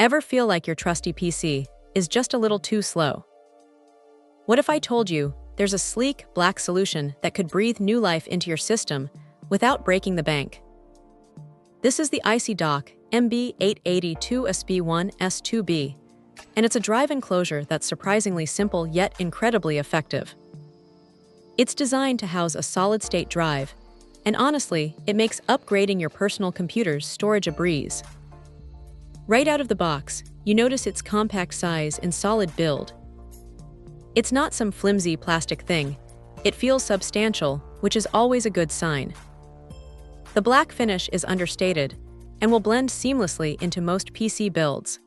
Ever feel like your trusty PC is just a little too slow? What if I told you there's a sleek, black solution that could breathe new life into your system without breaking the bank? This is the ICY MB882SP-1S-2B, and it's a drive enclosure that's surprisingly simple yet incredibly effective. It's designed to house a solid-state drive, and honestly, it makes upgrading your personal computer's storage a breeze. Right out of the box, you notice its compact size and solid build. It's not some flimsy plastic thing. It feels substantial, which is always a good sign. The black finish is understated and will blend seamlessly into most PC builds.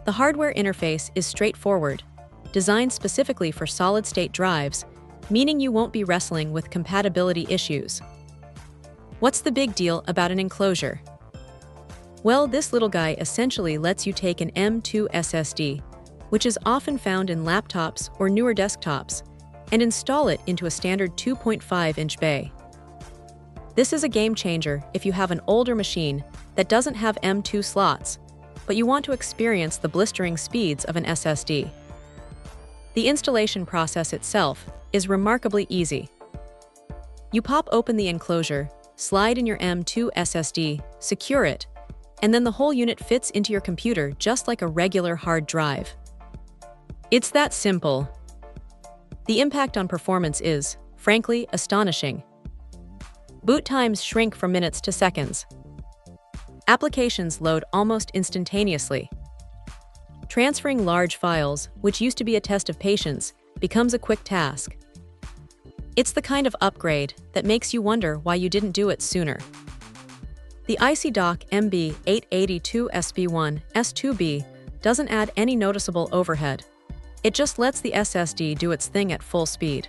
The hardware interface is straightforward, designed specifically for solid-state drives, meaning you won't be wrestling with compatibility issues. What's the big deal about an enclosure? Well, this little guy essentially lets you take an M.2 SSD, which is often found in laptops or newer desktops, and install it into a standard 2.5-inch bay. This is a game changer if you have an older machine that doesn't have M.2 slots, but you want to experience the blistering speeds of an SSD. The installation process itself is remarkably easy. You pop open the enclosure, slide in your M.2 SSD, secure it, and then the whole unit fits into your computer just like a regular hard drive. It's that simple. The impact on performance is, frankly, astonishing. Boot times shrink from minutes to seconds. Applications load almost instantaneously. Transferring large files, which used to be a test of patience, becomes a quick task. It's the kind of upgrade that makes you wonder why you didn't do it sooner. The ICY MB882SP-1S-2B doesn't add any noticeable overhead. It just lets the SSD do its thing at full speed.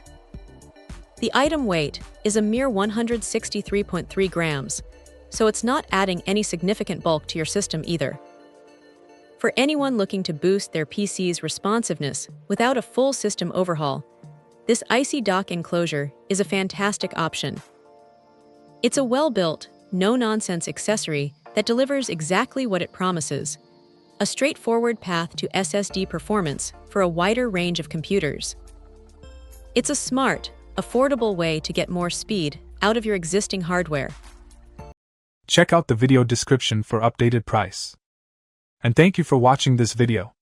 The item weight is a mere 163.3 grams, so it's not adding any significant bulk to your system either. For anyone looking to boost their PC's responsiveness without a full system overhaul, this ICY dock enclosure is a fantastic option. It's a well-built, no-nonsense accessory that delivers exactly what it promises: a straightforward path to SSD performance for a wider range of computers. It's a smart, affordable way to get more speed out of your existing hardware. Check out the video description for updated price. And thank you for watching this video.